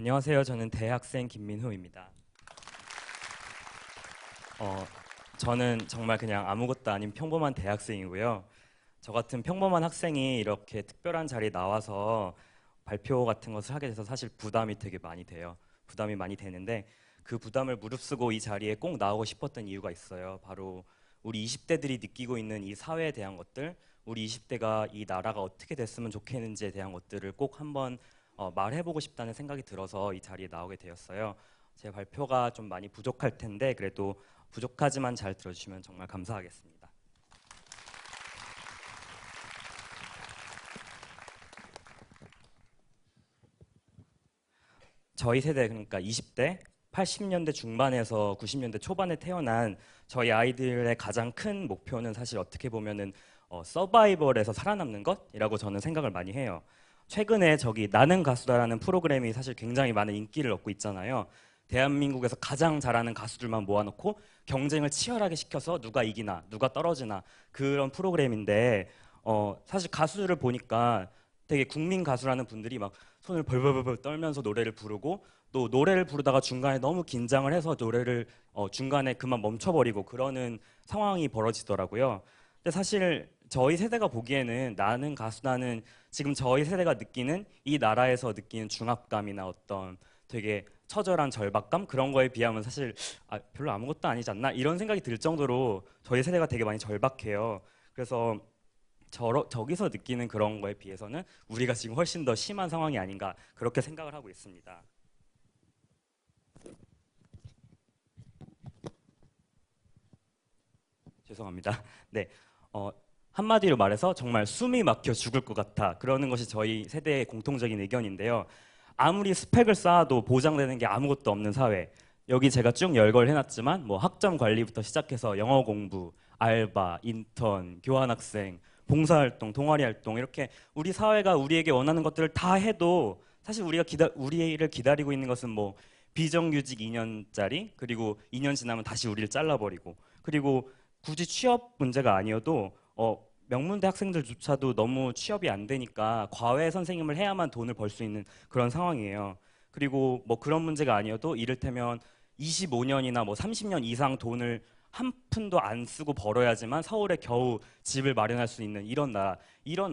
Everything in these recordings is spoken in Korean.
안녕하세요. 저는 대학생 김민호입니다. 어, 저는 정말 그냥 아무것도 아닌 평범한 대학생이고요. 저 같은 평범한 학생이 이렇게 특별한 자리에 나와서 발표 같은 것을 하게 돼서 사실 부담이 되게 많이 돼요. 부담이 많이 되는데 그 부담을 무릅쓰고 이 자리에 꼭 나오고 싶었던 이유가 있어요. 바로 우리 20대들이 느끼고 있는 이 사회에 대한 것들, 우리 20대가 이 나라가 어떻게 됐으면 좋겠는지에 대한 것들을 꼭 한번 말해보고 싶다는 생각이 들어서 이 자리에 나오게 되었어요. 제 발표가 좀 많이 부족할 텐데 그래도 부족하지만 잘 들어주시면 정말 감사하겠습니다. 저희 세대 그러니까 20대 80년대 중반에서 90년대 초반에 태어난 저희 아이들의 가장 큰 목표는 사실 어떻게 보면은 서바이벌에서 살아남는 것이라고 저는 생각을 많이 해요. 최근에 저기 나는 가수다라는 프로그램이 사실 굉장히 많은 인기를 얻고 있잖아요. 대한민국에서 가장 잘하는 가수들만 모아놓고 경쟁을 치열하게 시켜서 누가 이기나 누가 떨어지나 그런 프로그램인데 사실 가수들을 보니까 되게 국민 가수라는 분들이 막 손을 벌벌벌 떨면서 노래를 부르고 또 노래를 부르다가 중간에 너무 긴장을 해서 노래를 중간에 그만 멈춰버리고 그러는 상황이 벌어지더라고요. 근데 사실 저희 세대가 보기에는 나는 가수다는 지금 저희 세대가 느끼는 이 나라에서 느끼는 중압감이나 어떤 되게 처절한 절박감 그런 거에 비하면 사실 별로 아무것도 아니지 않나 이런 생각이 들 정도로 저희 세대가 되게 많이 절박해요. 그래서 저기서 느끼는 그런 거에 비해서는 우리가 지금 훨씬 더 심한 상황이 아닌가 그렇게 생각을 하고 있습니다. 죄송합니다. 네, 어, 한마디로 말해서 정말 숨이 막혀 죽을 것 같아. 그러는 것이 저희 세대의 공통적인 의견인데요. 아무리 스펙을 쌓아도 보장되는 게 아무것도 없는 사회. 여기 제가 쭉 열거를 해놨지만 뭐 학점 관리부터 시작해서 영어 공부, 알바, 인턴, 교환학생, 봉사활동, 동아리활동 이렇게 우리 사회가 우리에게 원하는 것들을 다 해도 사실 우리를 기다리고 있는 것은 뭐 비정규직 2년짜리 그리고 2년 지나면 다시 우리를 잘라버리고 그리고 굳이 취업 문제가 아니어도 명문대 학생들조차도 너무 취업이 안 되니까 과외 선생님을 해야만 돈을 벌 수 있는 그런 상황이에요. 그리고 뭐 그런 문제가 아니어도 이를테면 25년이나 뭐 30년 이상 돈을 한 푼도 안 쓰고 벌어야지만 서울에 겨우 집을 마련할 수 있는 이런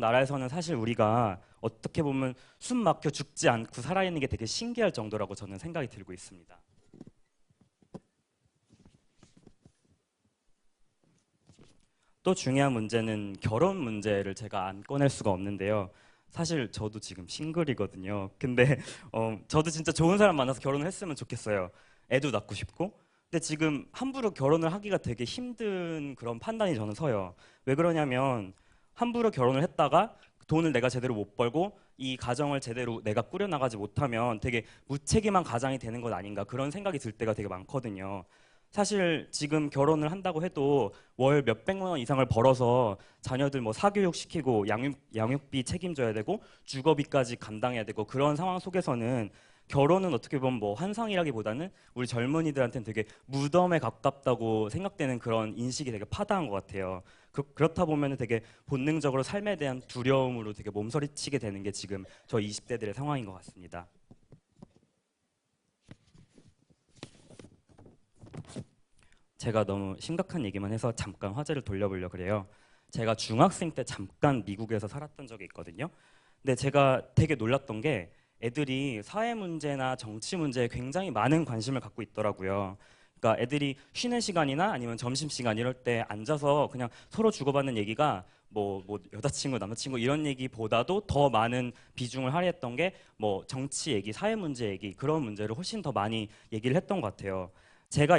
나라에서는 사실 우리가 어떻게 보면 숨 막혀 죽지 않고 살아있는 게 되게 신기할 정도라고 저는 생각이 들고 있습니다. 또 중요한 문제는 결혼 문제를 제가 안 꺼낼 수가 없는데요. 사실 저도 지금 싱글이거든요. 근데 저도 진짜 좋은 사람 만나서 결혼을 했으면 좋겠어요. 애도 낳고 싶고. 근데 지금 함부로 결혼을 하기가 되게 힘든 그런 판단이 저는 서요. 왜 그러냐면 함부로 결혼을 했다가 돈을 내가 제대로 못 벌고 이 가정을 제대로 내가 꾸려나가지 못하면 되게 무책임한 가장이 되는 것 아닌가 그런 생각이 들 때가 되게 많거든요. 사실 지금 결혼을 한다고 해도 월 몇백만 원 이상을 벌어서 자녀들 뭐 사교육 시키고 양육비 책임져야 되고 주거비까지 감당해야 되고 그런 상황 속에서는 결혼은 어떻게 보면 뭐 환상이라기보다는 우리 젊은이들한테는 되게 무덤에 가깝다고 생각되는 그런 인식이 되게 파다한 것 같아요. 그렇다 보면 되게 본능적으로 삶에 대한 두려움으로 되게 몸서리치게 되는 게 지금 저 20대들의 상황인 것 같습니다. 제가 너무 심각한 얘기만 해서 잠깐 화제를 돌려보려 그래요. 제가 중학생 때 잠깐 미국에서 살았던 적이 있거든요. 근데 제가 되게 놀랐던 게 애들이 사회 문제나 정치 문제에 굉장히 많은 관심을 갖고 있더라고요. 그러니까 애들이 쉬는 시간이나 아니면 점심 시간 이럴 때 앉아서 그냥 서로 주고받는 얘기가 뭐 여자친구, 남자친구 이런 얘기보다도 더 많은 비중을 할애했던 게 뭐 정치 얘기, 사회 문제 얘기 그런 문제를 훨씬 더 많이 얘기를 했던 것 같아요. 제가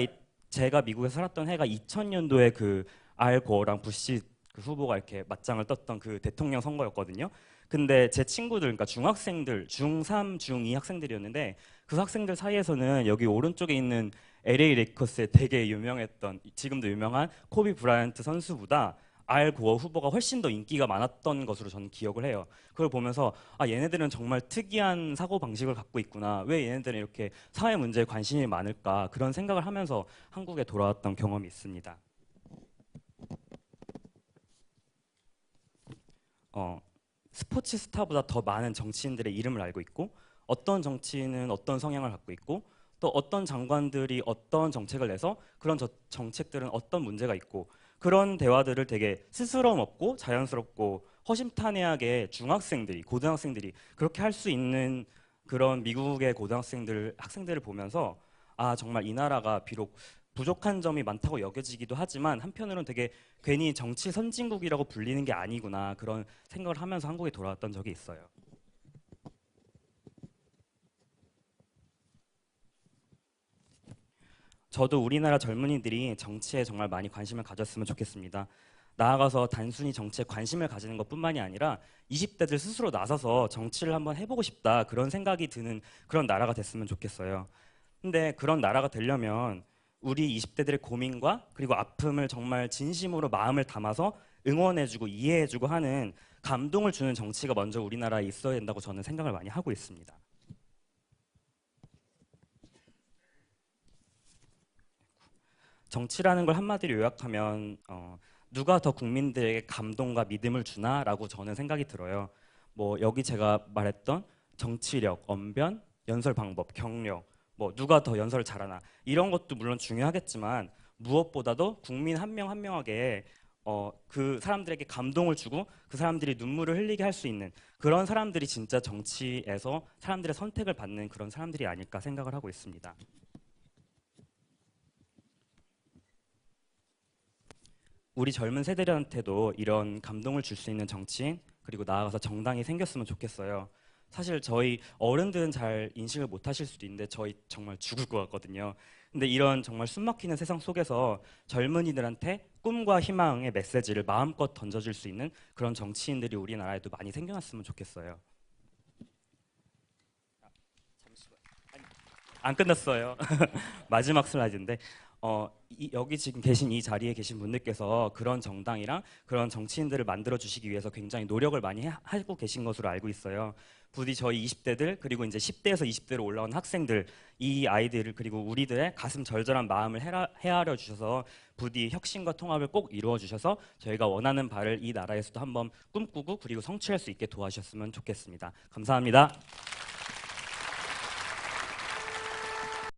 제가 미국에 살았던 해가 2000년도에 그 알 고어랑 부시 그 후보가 이렇게 맞짱을 떴던 그 대통령 선거였거든요. 근데 제 친구들, 그러니까 중학생들, 중3, 중2 학생들이었는데 그 학생들 사이에서는 여기 오른쪽에 있는 LA 레이커스의 되게 유명했던 지금도 유명한 코비 브라이언트 선수보다 알 고어 후보가 훨씬 더 인기가 많았던 것으로 저는 기억을 해요. 그걸 보면서 얘네들은 정말 특이한 사고 방식을 갖고 있구나. 왜 얘네들은 이렇게 사회 문제에 관심이 많을까? 그런 생각을 하면서 한국에 돌아왔던 경험이 있습니다. 어, 스포츠 스타보다 더 많은 정치인들의 이름을 알고 있고 어떤 정치인은 어떤 성향을 갖고 있고 또 어떤 장관들이 어떤 정책을 내서 그런 정책들은 어떤 문제가 있고 그런 대화들을 되게 스스럼 없고 자연스럽고 허심탄회하게 중학생들이 고등학생들이 그렇게 할 수 있는 그런 미국의 학생들을 보면서 아 정말 이 나라가 비록 부족한 점이 많다고 여겨지기도 하지만 한편으로는 되게 괜히 정치 선진국이라고 불리는 게 아니구나 그런 생각을 하면서 한국에 돌아왔던 적이 있어요. 저도 우리나라 젊은이들이 정치에 정말 많이 관심을 가졌으면 좋겠습니다. 나아가서 단순히 정치에 관심을 가지는 것뿐만이 아니라 20대들 스스로 나서서 정치를 한번 해보고 싶다 그런 생각이 드는 그런 나라가 됐으면 좋겠어요. 근데 그런 나라가 되려면 우리 20대들의 고민과 그리고 아픔을 정말 진심으로 마음을 담아서 응원해주고 이해해주고 하는 감동을 주는 정치가 먼저 우리나라에 있어야 된다고 저는 생각을 많이 하고 있습니다. 정치라는 걸 한마디로 요약하면 누가 더 국민들에게 감동과 믿음을 주나라고 저는 생각이 들어요. 뭐 여기 제가 말했던 정치력, 언변, 연설 방법, 경력, 뭐 누가 더 연설을 잘하나 이런 것도 물론 중요하겠지만 무엇보다도 국민 한 명 한 명에게 그 사람들에게 감동을 주고 그 사람들이 눈물을 흘리게 할 수 있는 그런 사람들이 진짜 정치에서 사람들의 선택을 받는 그런 사람들이 아닐까 생각을 하고 있습니다. 우리 젊은 세대들한테도 이런 감동을 줄 수 있는 정치인 그리고 나아가서 정당이 생겼으면 좋겠어요. 사실 저희 어른들은 잘 인식을 못 하실 수도 있는데 저희 정말 죽을 것 같거든요. 근데 이런 정말 숨막히는 세상 속에서 젊은이들한테 꿈과 희망의 메시지를 마음껏 던져줄 수 있는 그런 정치인들이 우리나라에도 많이 생겨났으면 좋겠어요. 잠시만. 아니, 안 끝났어요. 마지막 슬라이드인데 여기 지금 계신 이 자리에 계신 분들께서 그런 정당이랑 그런 정치인들을 만들어 주시기 위해서 굉장히 노력을 많이 하고 계신 것으로 알고 있어요. 부디 저희 20대들 그리고 이제 10대에서 20대로 올라온 학생들 이 아이들을 그리고 우리들의 가슴 절절한 마음을 헤아려 주셔서 부디 혁신과 통합을 꼭 이루어 주셔서 저희가 원하는 바를 이 나라에서도 한번 꿈꾸고 그리고 성취할 수 있게 도와주셨으면 좋겠습니다. 감사합니다.